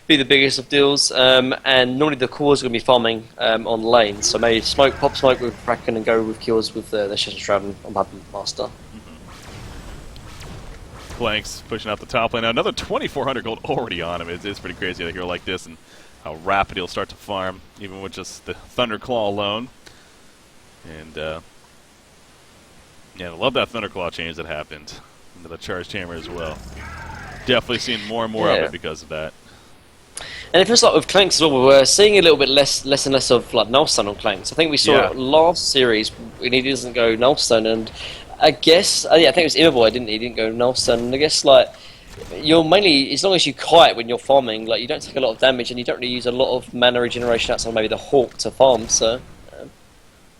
be the biggest of deals. And normally the cores are going to be farming on lane, so maybe pop smoke with Kraken and go with kills with the Shadow Shroud on Puppet Master. Clanks pushing out the top lane. Now another 2,400 gold already on him. It's pretty crazy to hear like this and how rapid he'll start to farm, even with just the Thunderclaw alone. And yeah, I love that Thunderclaw change that happened into the Charged Hammer as well. Definitely seeing more and more of it because of that. And it feels like with Clanks as well, we're seeing a little bit less and less of like Nullstone on Clanks. I think we saw it last series when he doesn't go Nullstone, and I guess I think it was Immerboy he didn't go Nullstone. And I guess like you're mainly, as long as you kite when you're farming, like you don't take a lot of damage and you don't really use a lot of mana regeneration outside maybe the Hawk to farm. So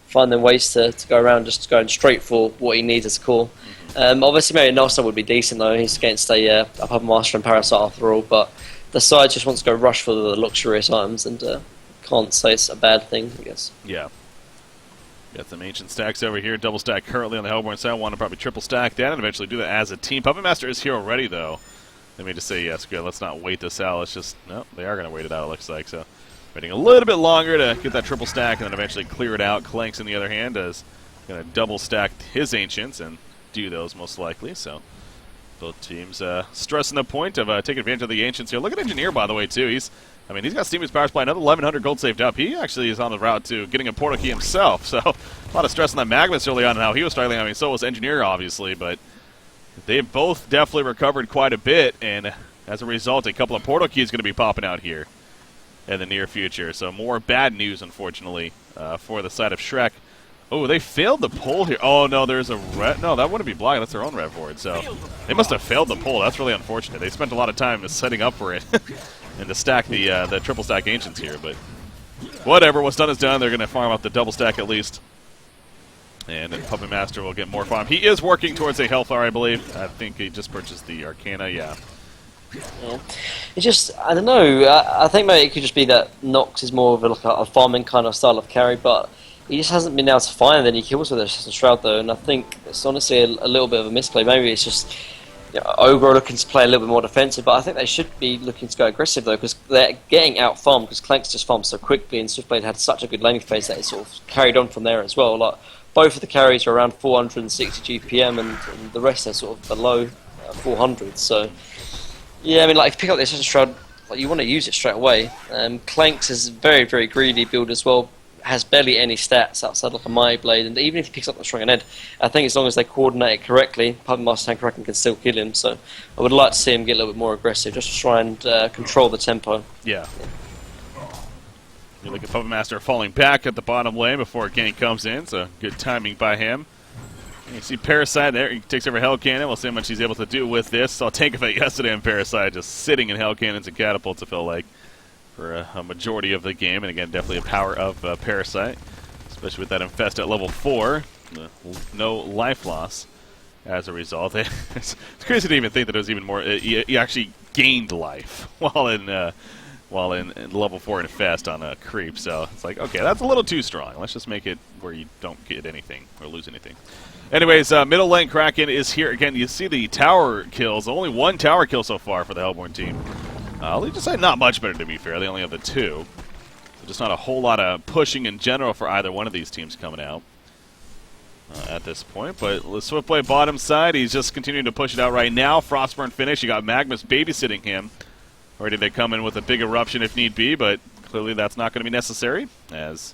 finding ways to go around just going straight for what he needs as a core. Obviously maybe Nullstone would be decent though. He's against a Puppet Master and Parasite after all, but the side just wants to go rush for the luxurious items, and can't say it's a bad thing, I guess. Yeah. Got some ancient stacks over here. Double stack currently on the Hellborn side. Want to probably triple stack that and eventually do that as a team. Puppet Master is here already, though. Let me just say, yes, good. Let's not wait this out. Let's just, no, they are going to wait it out, it looks like. So, waiting a little bit longer to get that triple stack and then eventually clear it out. Clanks, on the other hand, is going to double stack his ancients and do those most likely. So, both teams stressing the point of taking advantage of the ancients here. Look at Engineer, by the way, too. He's got Steam's Power Supply, another 1,100 gold saved up. He actually is on the route to getting a portal key himself. So, a lot of stress on that Magnus early on and how he was struggling. So was Engineer, obviously, but they both definitely recovered quite a bit, and as a result, a couple of portal keys going to be popping out here in the near future. So, more bad news, unfortunately, for the side of Shrek. Oh, they failed the pull here. Oh, no, there's a red. No, that wouldn't be blocking. That's their own red board. So they must have failed the pull. That's really unfortunate. They spent a lot of time setting up for it and to stack the triple stack ancients here. But whatever. What's done is done. They're going to farm out the double stack at least And Puppet Master will get more farm. He is working towards a Hellfire, I believe. I think he just purchased the Arcana, yeah. Yeah. It's just, I don't know, I think maybe it could just be that Nox is more of a farming kind of style of carry, but he just hasn't been able to find any kills with Assassin's Shroud though, and I think it's honestly a little bit of a misplay. Maybe it's just Ogre looking to play a little bit more defensive, but I think they should be looking to go aggressive though, because they're getting out farmed, because Clanks just farmed so quickly, and Swiftblade had such a good laning phase that it sort of carried on from there as well. Like, both of the carries are around 460 GPM, and the rest are sort of below 400, so yeah, I mean, like, if you pick up the Assassin's Shroud, like, you want to use it straight away. Clanks is very, very greedy build as well, has barely any stats outside like a Mighty Blade, and even if he picks up the Strong Head, I think as long as they coordinate it correctly, Puppet Master and Kraken can still kill him, so I would like to see him get a little bit more aggressive, just to try and control the tempo. Yeah. You look at Puppet Master falling back at the bottom lane before Gank comes in, so good timing by him. You see Parasite there, he takes over Hell Cannon. We'll see how much he's able to do with this. Saw Tank of it yesterday on Parasite, just sitting in Hell Cannons and Catapults, it felt like, for a majority of the game. And again, definitely a power of Parasite, especially with that Infest at level 4. No life loss as a result. It's crazy to even think that it was even more, he actually gained life while in level 4 Infest on a creep. So it's like, okay, that's a little too strong. Let's just make it where you don't get anything or lose anything. Anyways, middle lane Kraken is here. Again, you see the tower kills. Only one tower kill so far for the Hellborn team. I'll just say not much better, to be fair. They only have the 2. So just not a whole lot of pushing in general for either one of these teams coming out at this point. But Swiftblade bottom side, he's just continuing to push it out right now. Frostburn finish. You got Magnus babysitting him. Ready to come in with a big eruption if need be, but clearly that's not going to be necessary, as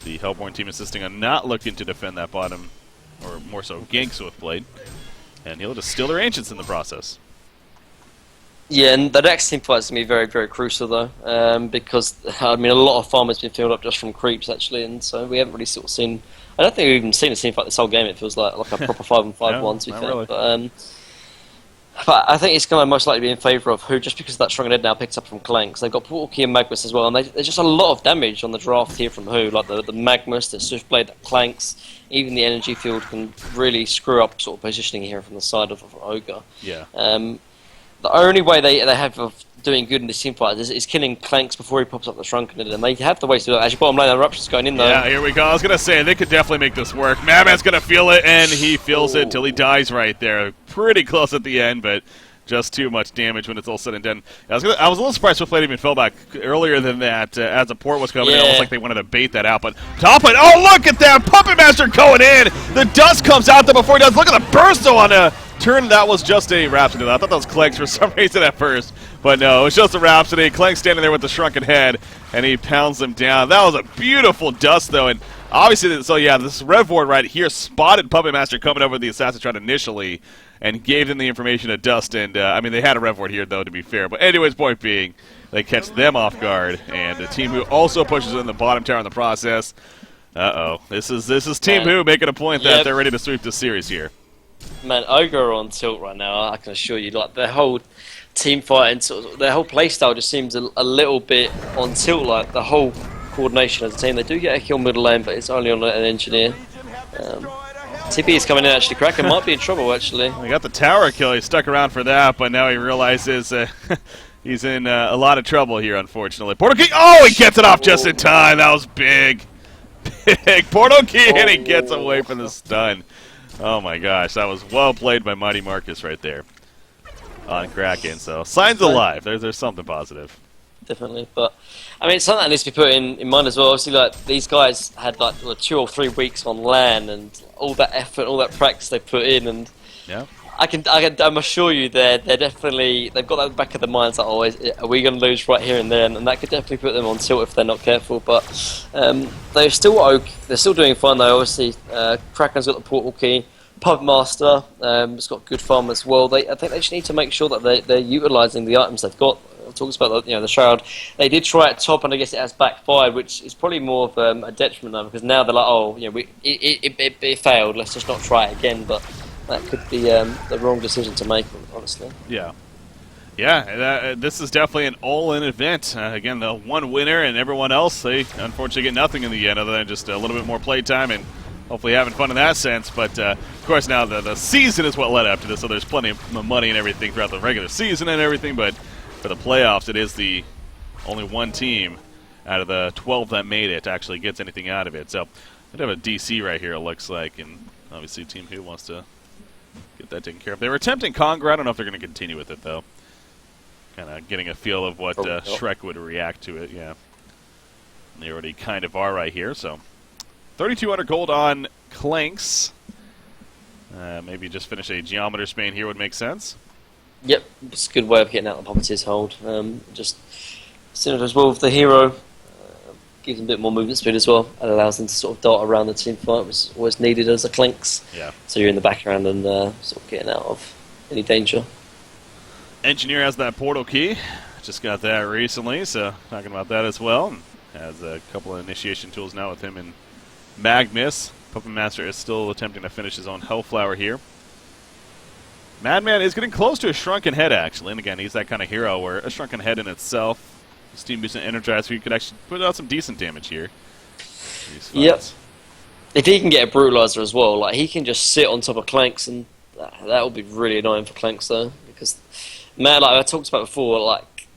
the Hellborn team insisting on not looking to defend that bottom, or more so gank Swiftblade, and he'll just steal their Ancients in the process. Yeah, and the next team fight is going to be very, very crucial though, because, I mean, a lot of farm has been filled up just from creeps actually, and so we haven't really sort of seen, I don't think we've even seen a team fight this whole game. It feels like a proper 5-on-5-1 to be fair. Really. But I think it's going to most likely be in favour of who, just because of that Strong Head now picked up from Clanks. They've got Portal Key and Magnus as well, and there's just a lot of damage on the draft here from who, like the Magnus, the Swiftblade, the Clanks, even the Energy Field can really screw up sort of positioning here from the side of Ogre. Yeah. The only way they have of doing good in this team fight is killing Clanks before he pops up the Shrunken, and they have the ways to do that. Actually, bottom lane, Eruption's going in though. Yeah, here we go. I was going to say, they could definitely make this work. Madman's going to feel it, and he feels it until he dies right there. Pretty close at the end, but just too much damage when it's all said and done. I was a little surprised Swiftblade even fell back earlier than that as the port was coming in. Almost like they wanted to bait that out. But top it. Oh, look at that. Puppet Master going in. The dust comes out there before he does. Look at the burst though on a turn. That was just a Rhapsody. I thought that was Clanks for some reason at first. But no, it was just a Rhapsody. Clank standing there with the shrunken head, and he pounds them down. That was a beautiful dust though. And obviously, so yeah, this Rev Ward right here spotted Puppet Master coming over the Assassin's Shroud initially, and gave them the information to Dust, and I mean, they had a Rev Ward here, though, to be fair. But anyways, point being, they catch them off guard, and the Team Who also pushes in the bottom tower in the process. Uh-oh. This is Team Who making a point that they're ready to sweep this series here. Man, Ogre are on tilt right now, I can assure you. Like, their whole team fight and sort of their whole playstyle just seems a little bit on tilt, like, the whole coordination as a team. They do get a kill middle lane, but it's only on an engineer. TP is coming in actually. Kraken might be in trouble actually. He got the tower kill. He stuck around for that, but now he realizes he's in a lot of trouble here, unfortunately. Portal Key. Oh, he gets it off just in time. That was big. Big Portal Key, and he gets away from the stun. Oh my gosh, that was well played by Mighty Marcus right there on Kraken. So signs alive. There's something positive. Definitely, but I mean, it's something that needs to be put in mind as well. Obviously, like, these guys had like 2 or 3 weeks on LAN, and all that effort, all that practice they put in, and yeah, I'm assure you they've got that back of the minds like, are we going to lose right here and there, and that could definitely put them on tilt if they're not careful. But they're still okay. They're still doing fine though. Obviously, Kraken's got the portal key. Puppet Master has got good farm as well. I think they just need to make sure that they're utilising the items they've got. Talks about the Shroud. They did try it top, and I guess it has backfired, which is probably more of a detriment now, because now they're like, oh, it failed. Let's just not try it again. But that could be the wrong decision to make, honestly. Yeah. This is definitely an all-in event. Again, the one winner, and everyone else, they unfortunately get nothing in the end, other than just a little bit more playtime and hopefully having fun in that sense. But, of course, now the season is what led up to this, so there's plenty of money and everything throughout the regular season and everything. But for the playoffs, it is the only one team out of the 12 that made it actually gets anything out of it. So they have a DC right here, it looks like, and obviously Team Who wants to get that taken care of. They were attempting Congra. I don't know if they're going to continue with it, though. Kind of getting a feel of what Shrek would react to it, yeah. And they already kind of are right here, so 3,200 gold on Clanks. Maybe just finish a Geometer Spain here would make sense. Yep, it's a good way of getting out of the Puppeteer's hold. Just similar as well with the hero. Gives them a bit more movement speed as well. It allows them to sort of dart around the team fight, which is always needed as a Clanks. Yeah. So you're in the background and sort of getting out of any danger. Engineer has that portal key. Just got that recently, so talking about that as well. Has a couple of initiation tools now with him and Magnus. Puppet Master is still attempting to finish his own Hellflower here. Madman is getting close to a Shrunken Head, actually. And again, he's that kind of hero where a Shrunken Head in itself, Steam Boost and Energize, so you could actually put out some decent damage here. Yep. If he can get a Brutalizer as well, like he can just sit on top of Clanks, and that would be really annoying for Clanks though, because man, like I talked about before, like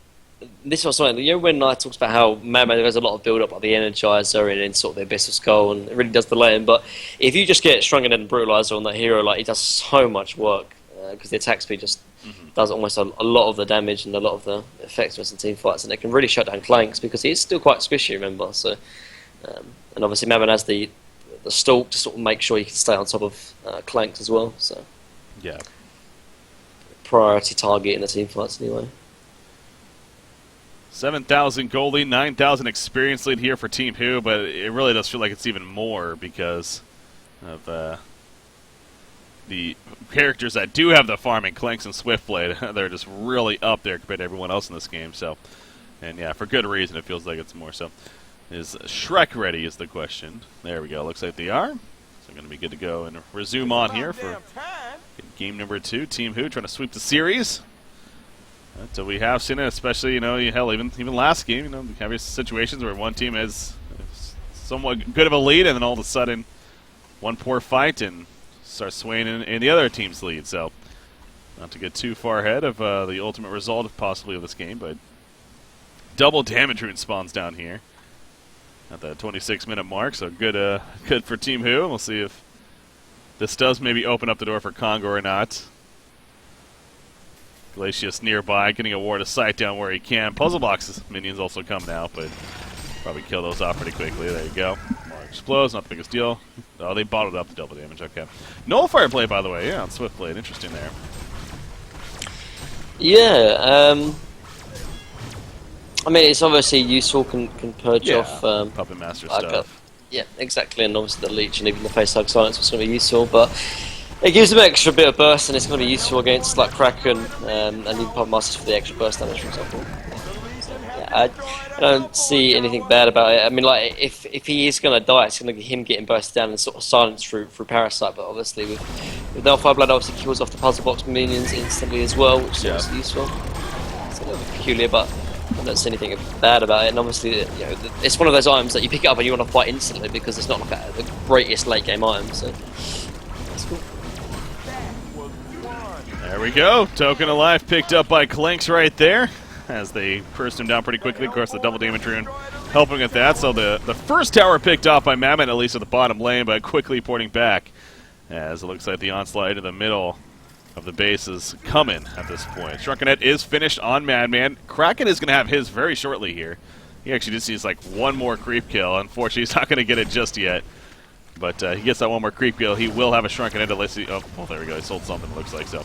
this was something. You know when I talked about how Madman has a lot of build up of the Energizer and then sort of the Abyss of Skull, and it really does delay him. But if you just get Shrunken Head and Brutalizer on that hero, like he does so much work because the attack speed just does almost a lot of the damage and a lot of the effectiveness in team fights, and it can really shut down Clanks because he's still quite squishy, remember. So, and obviously Madman has the stalk to sort of make sure you can stay on top of Clanks as well. So, yeah, priority target in the team fights anyway. 7,000 gold lead, 9,000 experience lead here for Team Who, but it really does feel like it's even more because of the characters that do have the farming, Clanks and Swiftblade. They're just really up there compared to everyone else in this game. So, and yeah, for good reason, it feels like it's more so. Is Shrek ready is the question. There we go. Looks like they are. So going to be good to go and resume on here for game number 2. Team Who trying to sweep the series. So we have seen it, especially, you know, hell, even last game, you know, we have situations where one team has somewhat good of a lead, and then all of a sudden, one poor fight and starts swaying in the other team's lead. So, not to get too far ahead of the ultimate result, possibly, of this game, but double damage rune spawns down here at the 26-minute mark. So good for Team Who. We'll see if this does maybe open up the door for Congo or not. Glacius nearby, getting a ward of sight down where he can. Puzzle boxes minions also come now, but probably kill those off pretty quickly. There you go. More explodes, not the biggest deal. Oh, they bottled up the double damage. Okay. Nullfire play, by the way. Yeah, on Swiftblade. Interesting there. Yeah. I mean, it's obviously useful. Can purge off Puppet Master stuff. Yeah, exactly. And obviously the leech and even the face hug silence was going to be useful, but it gives them extra bit of burst, and it's going to be useful against like Kraken and even Puppet Masters for the extra burst damage, for example. Yeah, I don't see anything bad about it. I mean, like if he is going to die, it's going to be him getting bursted down and sort of silenced through Parasite. But obviously with Hellfire Blood, obviously kills off the puzzle box minions instantly as well, which is obviously useful. It's a little bit peculiar, but I don't see anything bad about it. And obviously, you know, it's one of those items that you pick it up and you want to fight instantly because it's not like the greatest late game item. So that's cool. There we go. Token of life picked up by Clanks right there as they burst him down pretty quickly. Of course, the double damage rune helping with that. So the first tower picked off by Madman, at least at the bottom lane, but quickly porting back as it looks like the onslaught into the middle of the base is coming at this point. Shrunken Head is finished on Madman. Kraken is going to have his very shortly here. He actually just needs like one more creep kill. Unfortunately, he's not going to get it just yet. But he gets that one more creep kill. He will have a Shrunken Head unless he... Oh, well, there we go. He sold something, it looks like. So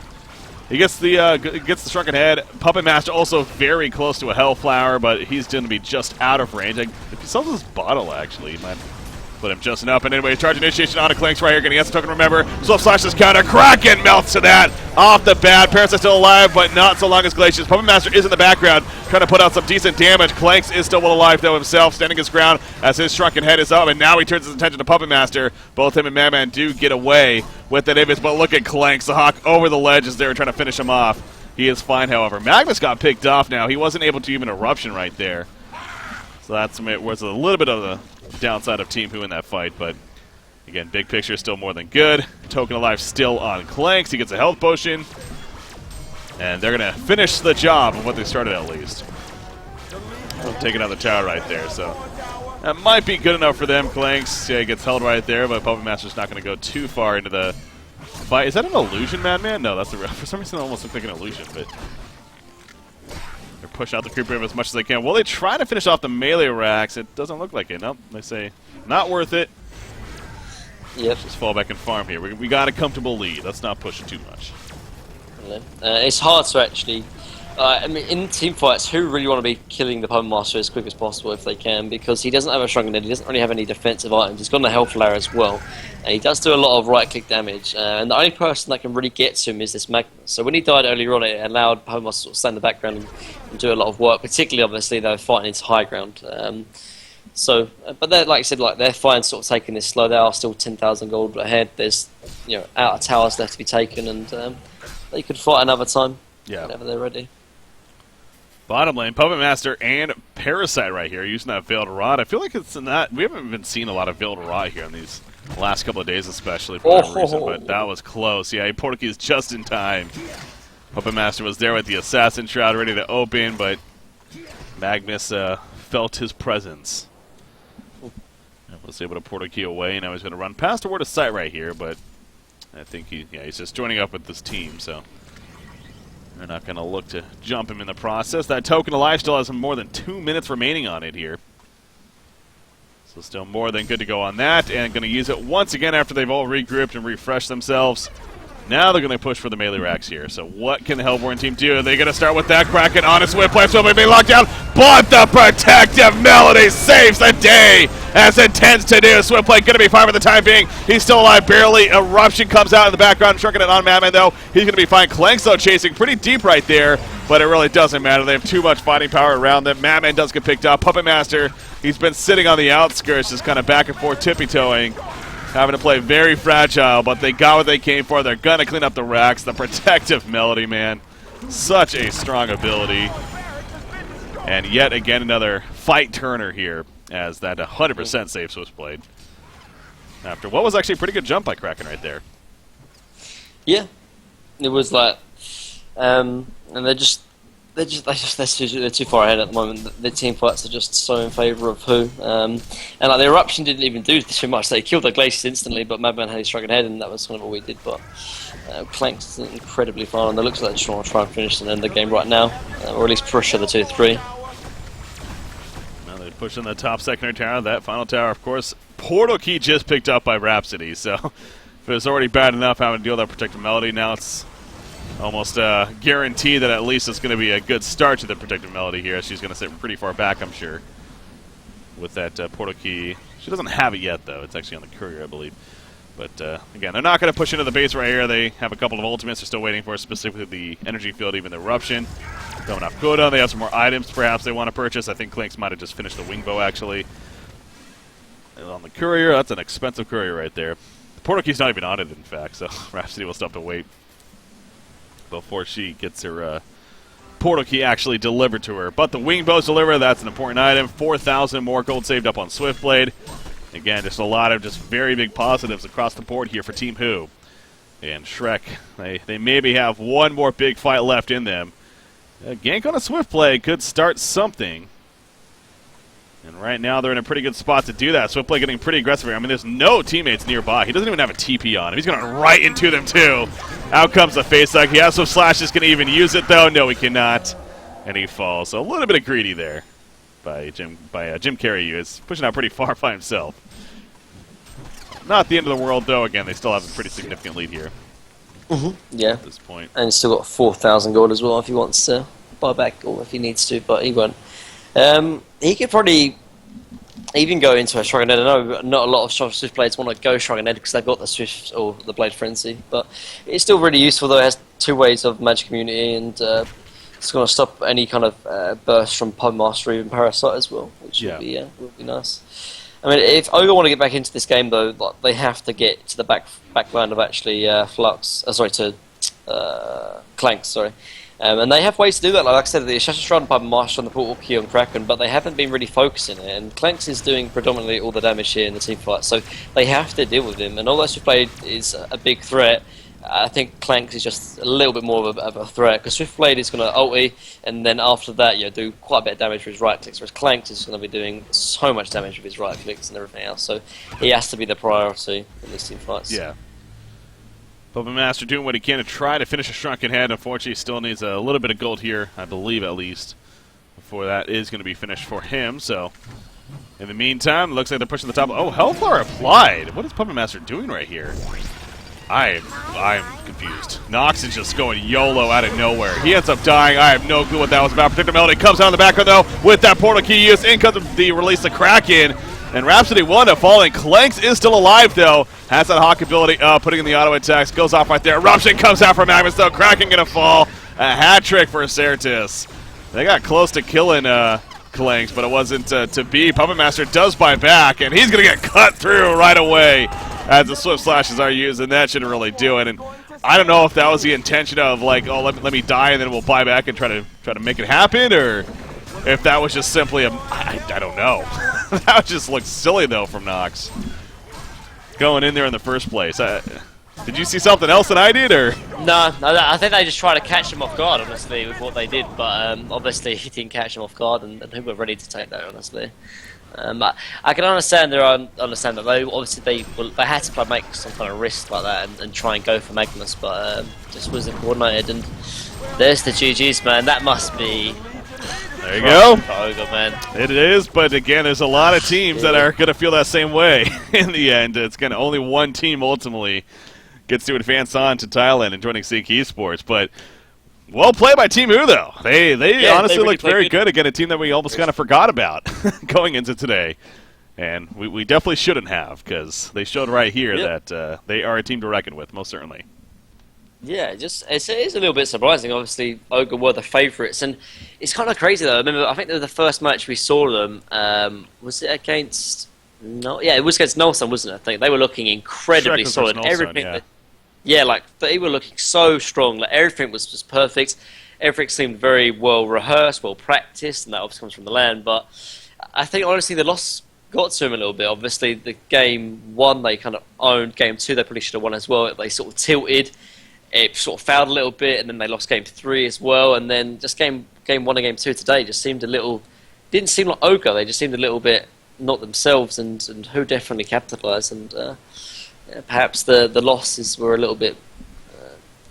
he gets the Shrunken Head. Puppet Master also very close to a Hellflower, but he's going to be just out of range. If he sells his bottle, actually, he might put him just enough. And anyway, charge initiation on a Clanks right here. Going to get the token, remember. Swap slash this counter. Kraken melts to that off the bat. Parasite's still alive, but not so long as Glacius. Puppet Master is in the background, trying to put out some decent damage. Clanks is still well alive, though, himself, standing his ground as his Shrunken Head is up. And now he turns his attention to Puppet Master. Both him and Madman do get away with that image, but look at Clanks, the Hawk over the ledge as they were trying to finish him off. He is fine, however. Magnus got picked off now. He wasn't able to even Eruption right there. So that was a little bit of the downside of Team Who in that fight, but Again, big picture still more than good. Token of Life still on Clanks. He gets a health potion. And they're going to finish the job of what they started at least. Taking out the tower right there, so that might be good enough for them. Clanks, yeah, he gets held right there, but Puppet Master's not going to go too far into the fight. Is that an illusion, Madman? No, that's the real. For some reason, I almost looked like an illusion, but they're pushing out the creep wave as much as they can. Well, they try to finish off the melee racks. It doesn't look like it. Nope, they say not worth it. Yep. Just fall back and farm here. We got a comfortable lead. Let's not push it too much. It's hard to actually. I mean, in team fights, who really want to be killing the Puppet Master as quick as possible if they can? Because he doesn't have a shrunken head, he doesn't really have any defensive items. He's got a health layer as well, and he does do a lot of right-click damage. And the only person that can really get to him is this Magnus. So when he died earlier on, it allowed Puppet Master to sort of stand in the background and do a lot of work. Particularly, obviously, they're fighting into high ground. But they're, like I said, like they're fine, sort of taking this slow. They are still 10,000 gold ahead. There's outer towers left to be taken, and they could fight another time whenever they're ready. Bottom lane, Puppet Master and Parasite right here, using that Veiled Rod. I feel like it's not. We haven't been seeing a lot of Veiled Rod here in these last couple of days, especially for whatever reason, but that was close. Yeah, he Portuguese just in time. Puppet Master was there with the Assassin Shroud ready to open, but Magnus felt his presence. And was able to Portuguese away, and now he's going to run past toward a site right here, but I think he's just joining up with this team, so they're not going to look to jump him in the process. That Token of Life still has more than 2 minutes remaining on it here. So still more than good to go on that, and going to use it once again after they've all regrouped and refreshed themselves. Now they're going to push for the melee racks here. So what can the Hellborn team do? They're going to start with that Kraken on his whip. So being locked down, but the protective melody saves the day, as it tends to do. Swiftblade going to be fine for the time being. He's still alive, barely. Eruption comes out in the background, shrinking it on Madman, though. He's going to be fine. Clanks, though, chasing pretty deep right there, but it really doesn't matter. They have too much fighting power around them. Madman does get picked up. Puppet Master, he's been sitting on the outskirts, just kind of back and forth, tippy-toeing. Having to play very fragile, but they got what they came for. They're going to clean up the racks. The protective melody, man. Such a strong ability. And yet again, another fight turner here, as that 100% save Switchblade. After what was actually a pretty good jump by Kraken right there. Yeah. It was like, and they're too far ahead at the moment. The team fights are just so in favour of who. And like the eruption didn't even do too much. They killed the glaciers instantly, but Madman had his shrunken head, and that was kind of all we did. But Clanks incredibly far, and it looks like they just want to try and finish and end the game right now, or at least pressure the 2-3. Now they're pushing the top secondary tower. That final tower, of course, portal key just picked up by Rhapsody. So if it was already bad enough having to deal with that protective melody, now it's almost guarantee that at least it's going to be a good start to the protective melody here. She's going to sit pretty far back, I'm sure, with that portal key. She doesn't have it yet, though. It's actually on the courier, I believe. But, again, they're not going to push into the base right here. They have a couple of ultimates they're still waiting for, specifically the energy field, even the eruption. Coming off cooldown. They have some more items, perhaps, they want to purchase. I think Clanks might have just finished the wing bow, actually. And on the courier, that's an expensive courier right there. The portal key's not even on it, in fact, so Rhapsody will still have to wait before she gets her portal key actually delivered to her. But the wing bow's delivered. That's an important item. 4,000 more gold saved up on Swiftblade. Again, just a lot of just very big positives across the board here for Team Who. And Shrek, they maybe have one more big fight left in them. A gank on a Swiftblade could start something. And right now they're in a pretty good spot to do that. Swiftblade getting pretty aggressive here. I mean, there's no teammates nearby. He doesn't even have a TP on him. He's going right into them, too. Out comes the face hug. He has some slashes. Can he even use it, though? No, he cannot. And he falls. So a little bit of greedy there by Jim Carrey. He is pushing out pretty far by himself. Not the end of the world, though. Again, they still have a pretty significant lead here. Yeah. At this point. And he's still got 4,000 gold as well if he wants to buy back, or if he needs to, but he won't. He could probably even go into a Shrunken Head. I know not a lot of Swift Blades want to go Shrunken Head because they've got the Swift or the Blade Frenzy, but it's still really useful though. It has 2 ways of magic immunity, and it's going to stop any kind of burst from Puppet Master or even Parasite as well, which would be nice. I mean, if Ogre want to get back into this game though, like, they have to get to the background of actually Clanks, sorry. And they have ways to do that. Like I said, the Shatter Shroud by Marsh on the Portal Key on Kraken, but they haven't been really focusing it. And Clanks is doing predominantly all the damage here in the team fight, so they have to deal with him. And although Swiftblade is a big threat, I think Clanks is just a little bit more of a threat, because Swiftblade is going to ulti, and then after that, do quite a bit of damage with his right clicks, whereas Clanks is going to be doing so much damage with his right clicks and everything else. So he has to be the priority in these team fights. Yeah. Puppet Master doing what he can to try to finish a Shrunken Head. Unfortunately, he still needs a little bit of gold here, I believe at least, before that is going to be finished for him. So, in the meantime, looks like they're pushing the top. Oh, Hellflower applied. What is Puppet Master doing right here? I'm confused. Nox is just going YOLO out of nowhere. He ends up dying. I have no clue what that was about. Predictability comes out in the background, though, with that portal key use. In comes the release of Kraken. And Rhapsody 1 to falling. Clanks is still alive, though. Has that Hawk ability putting in the auto attacks. Goes off right there. Eruption comes out for Magnus, though. Kraken going to fall. A hat trick for Certus. They got close to killing Clanks, but it wasn't to be. Puppet Master does buy back, and he's going to get cut through right away as the Swift Slashes are used, and that shouldn't really do it. And I don't know if that was the intention of, like, oh, let me die, and then we'll buy back and try to make it happen, or if that was just simply I don't know. That just looks silly, though, from Nox. Going in there in the first place. Did you see something else that I did, or? No, I think they just tried to catch him off guard, honestly, with what they did. But obviously, he didn't catch him off guard, and who were ready to take that, honestly. I can understand that they obviously they had to make some kind of risk like that and try and go for Magnus, but just wasn't coordinated. And there's the GGs, man. That must be. There you go. Ogre, man. It is, but again, there's a lot of teams that are going to feel that same way in the end. It's going to only one team ultimately gets to advance on to Thailand and joining Seek Esports, but well played by Team Who, though. They honestly really looked very good against a team that we almost kind of forgot about going into today. And we definitely shouldn't have, because they showed right here that they are a team to reckon with, most certainly. Yeah, it is a little bit surprising. Obviously, Ogre were the favourites, and it's kind of crazy though. I remember, I think it was the first match we saw them. Was it against? No, yeah, it was against Nolson, wasn't it? I think they were looking incredibly solid. Everything, they were looking so strong. Like everything was just perfect. Everything seemed very well rehearsed, well practiced, and that obviously comes from the land. But I think honestly, the loss got to him a little bit. Obviously, the game one they kind of owned. Game two they probably should have won as well. They sort of tilted. It sort of failed a little bit, and then they lost game 3 as well. And then just game 1 and game 2 today just seemed a little, didn't seem like Ogre. They just seemed a little bit not themselves, and Who definitely capitalised. And perhaps the losses were a little bit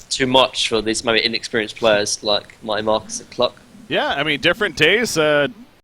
too much for these maybe inexperienced players like Marcus and Cluck. Yeah, I mean, different days,